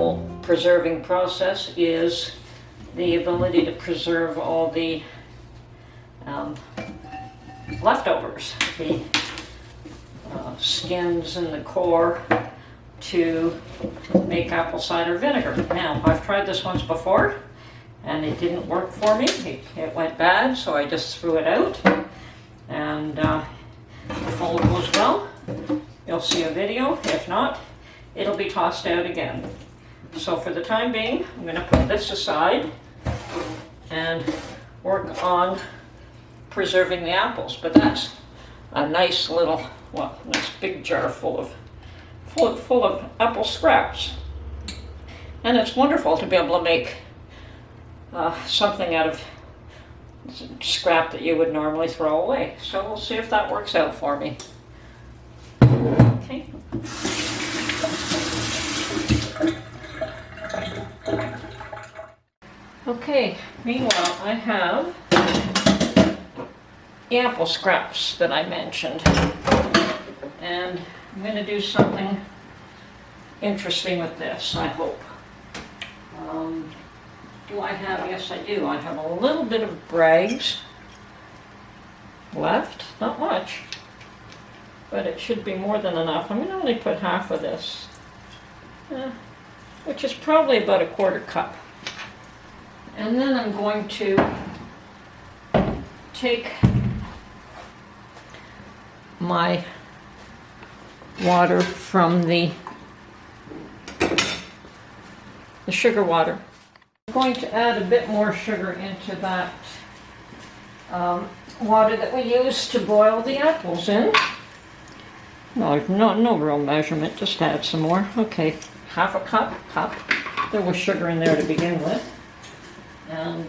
apple preserving process is the ability to preserve all the leftovers, the skins and the core, to make apple cider vinegar. Now, I've tried this once before and it didn't work for me. It went bad, so I just threw it out. And if all goes well, you'll see a video. If not, it'll be tossed out again. So for the time being, I'm going to put this aside and work on preserving the apples. But that's a nice little, well, nice big jar full of apple scraps. And it's wonderful to be able to make something out of scrap that you would normally throw away. So we'll see if that works out for me. Okay. Okay, meanwhile I have the apple scraps that I mentioned. And I'm going to do something interesting with this, I hope. Do I have, yes I do, I have a little bit of Bragg's left, not much, but it should be more than enough. I'm going to only put half of this, which is probably about a quarter cup. And then I'm going to take my water from the sugar water. I'm going to add a bit more sugar into that water that we use to boil the apples in. No real measurement, just add some more. Okay, half a cup. There was sugar in there to begin with. And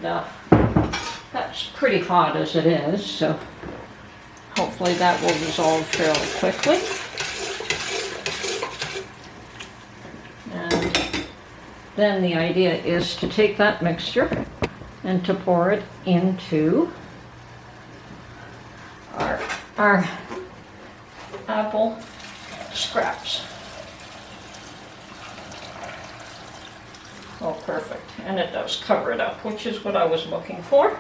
that's pretty hot as it is, so hopefully that will dissolve fairly quickly. And then the idea is to take that mixture and to pour it into our apple scraps. Oh, perfect. And it does cover it up, which is what I was looking for.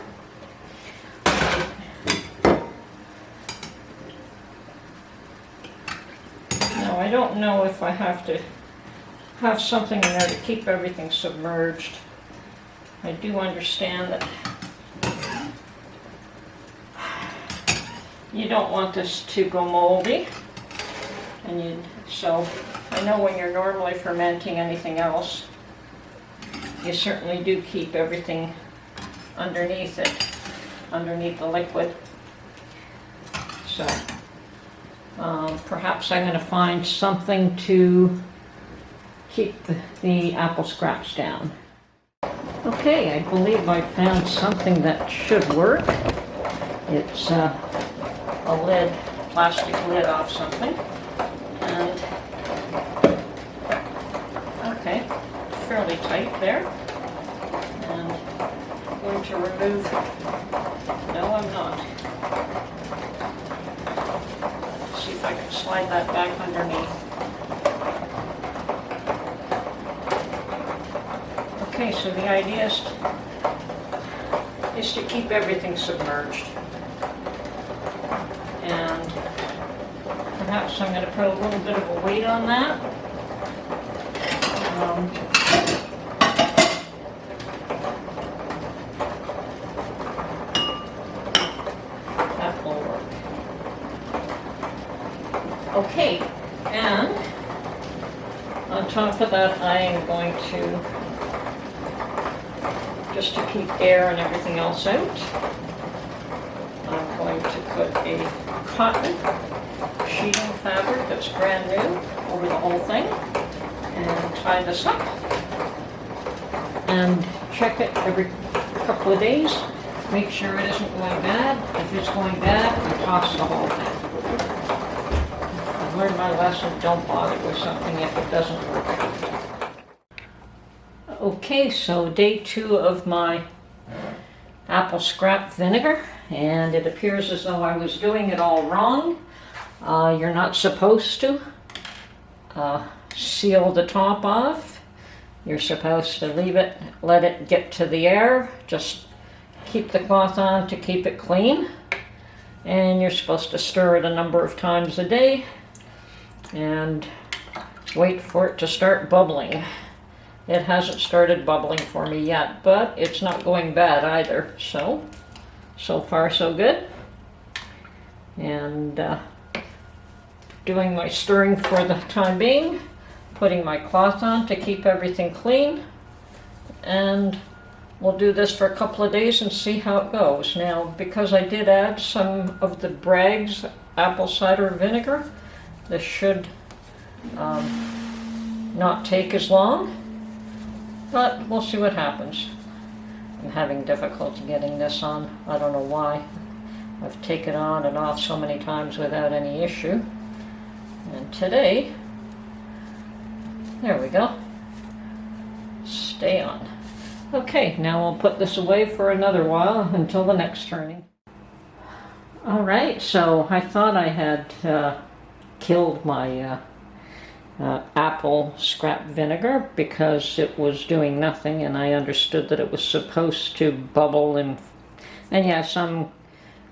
Now, I don't know if I have to have something in there to keep everything submerged. I do understand that you don't want this to go moldy, and so I know when you're normally fermenting anything else, you certainly do keep everything underneath it, underneath the liquid. So perhaps I'm going to find something to keep the apple scraps down. Okay, I believe I found something that should work. It's a lid, plastic lid off something. And okay, fairly tight there. And I'm going to remove, no I'm not. Let's see if I can slide that back underneath. Okay, so the idea is to keep everything submerged. And perhaps I'm going to put a little bit of a weight on that. That will work. Okay, and on top of that I am going to, just to keep air and everything else out, I'm going to put a cotton sheeting fabric that's brand new over the whole thing and tie this up and check it every couple of days. Make sure it isn't going bad. If it's going bad, I toss the whole thing. I've learned my lesson, don't bother with something if it doesn't work. Okay, so day 2 of my apple scrap vinegar, and it appears as though I was doing it all wrong. You're not supposed to seal the top off. You're supposed to leave it, let it get to the air, just keep the cloth on to keep it clean. And you're supposed to stir it a number of times a day and wait for it to start bubbling. It hasn't started bubbling for me yet, but it's not going bad either. So far so good. And doing my stirring for the time being, putting my cloth on to keep everything clean, and we'll do this for a couple of days and see how it goes. Now, because I did add some of the Bragg's apple cider vinegar, this should not take as long, but we'll see what happens. I'm having difficulty getting this on. I don't know why. I've taken it on and off so many times without any issue. And today, there we go. Stay on. Okay, now I'll put this away for another while until the next turning. Alright, so I thought I had killed my apple scrap vinegar because it was doing nothing, and I understood that it was supposed to bubble, and yes, I'm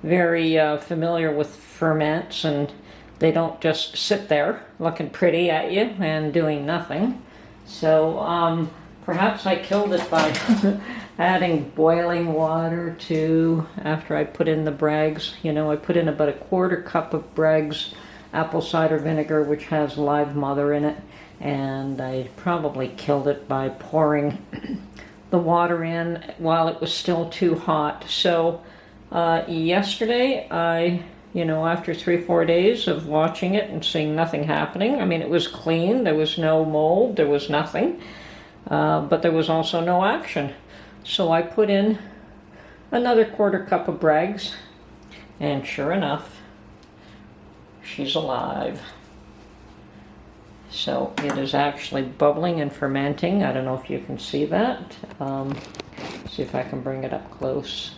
very familiar with ferments, and they don't just sit there looking pretty at you and doing nothing. So perhaps I killed it by adding boiling water to, after I put in the Bragg's, I put in about a 1/4 cup of Bragg's apple cider vinegar, which has live mother in it, and I probably killed it by pouring the water in while it was still too hot. So yesterday after 3-4 days of watching it and seeing nothing happening, I mean, it was clean, there was no mold, there was nothing, but there was also no action. So I put in another 1/4 cup of Bragg's, and sure enough, she's alive. So it is actually bubbling and fermenting. I don't know if you can see that. See if I can bring it up close.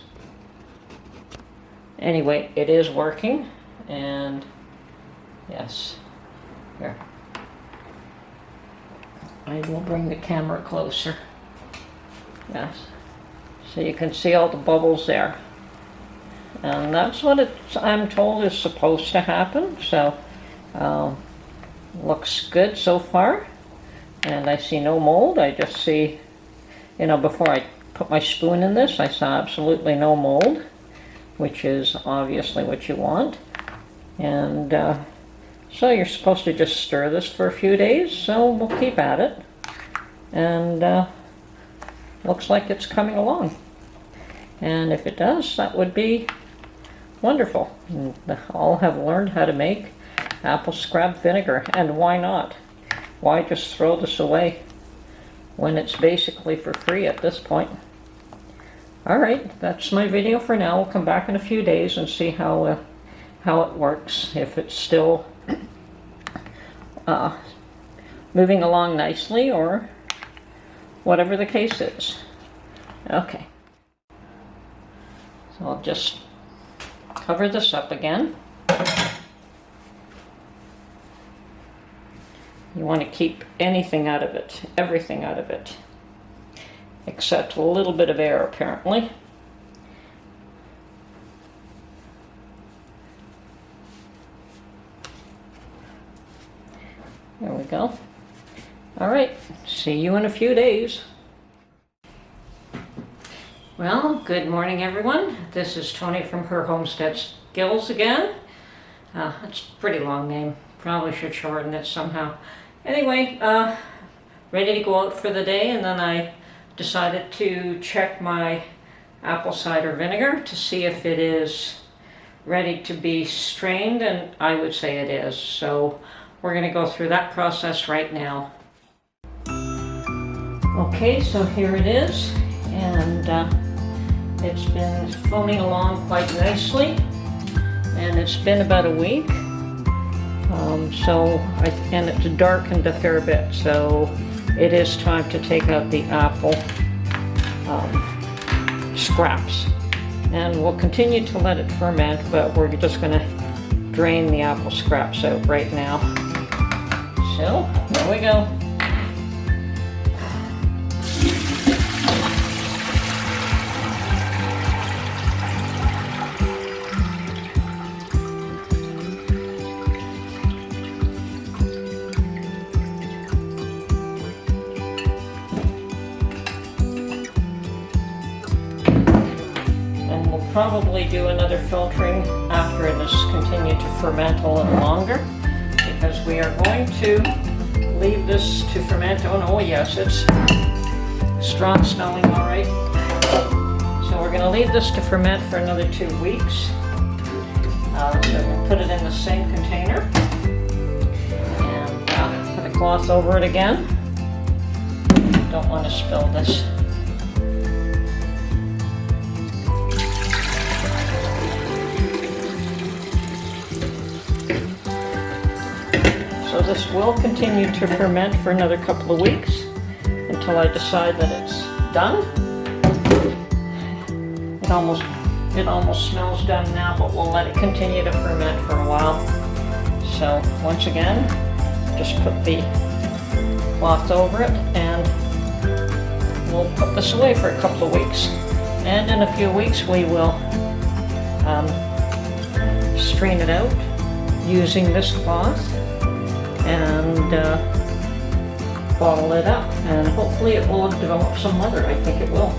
Anyway, it is working, and yes, here. I will bring the camera closer. Yes, so you can see all the bubbles there. And that's what I'm told is supposed to happen, so looks good so far. And I see no mold. I just see, before I put my spoon in this, I saw absolutely no mold, which is obviously what you want. And so you're supposed to just stir this for a few days, so we'll keep at it. And looks like it's coming along. And if it does, that would be wonderful. And all have learned how to make apple scrap vinegar, and why not? Why just throw this away when it's basically for free at this point? Alright, that's my video for now. We'll come back in a few days and see how it works, if it's still moving along nicely, or whatever the case is. Okay. So I'll just cover this up again. You want to keep anything out of it, everything out of it, except a little bit of air apparently. There we go. All right, see you in a few days. Well, good morning everyone. This is Tony from Her Homestead Skills again. It's a pretty long name. Probably should shorten it somehow. Anyway, ready to go out for the day, and then I decided to check my apple cider vinegar to see if it is ready to be strained, and I would say it is. So we're going to go through that process right now. Okay, so here it is, and it's been foaming along quite nicely, and it's been about a week. And it's darkened a fair bit, so it is time to take out the apple scraps. And we'll continue to let it ferment, but we're just going to drain the apple scraps out right now. So, there we go. probably do another filtering after it has continued to ferment a little longer, because we are going to leave this to ferment. Oh yes, it's strong smelling, all right. So we're going to leave this to ferment for another 2 weeks. So we'll put it in the same container and put a cloth over it again. Don't want to spill this. So this will continue to ferment for another couple of weeks until I decide that it's done. It almost smells done now, but we'll let it continue to ferment for a while. So once again, just put the cloth over it and we'll put this away for a couple of weeks. And in a few weeks we will strain it out using this cloth and bottle it up, and hopefully it will develop some mother. I think it will.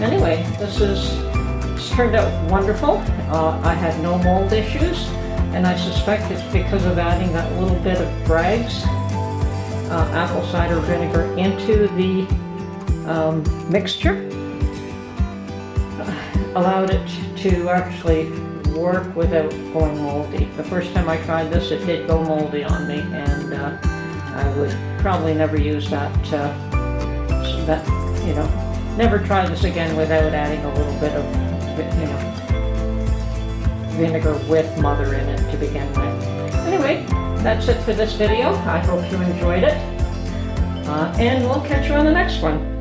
Anyway, it's turned out wonderful. I had no mold issues, and I suspect it's because of adding that little bit of Bragg's apple cider vinegar into the mixture. Allowed it to actually work without going moldy. The first time I tried this, it did go moldy on me, and I would probably never use that, never try this again without adding a little bit of, vinegar with mother in it to begin with. Anyway, that's it for this video. I hope you enjoyed it, and we'll catch you on the next one.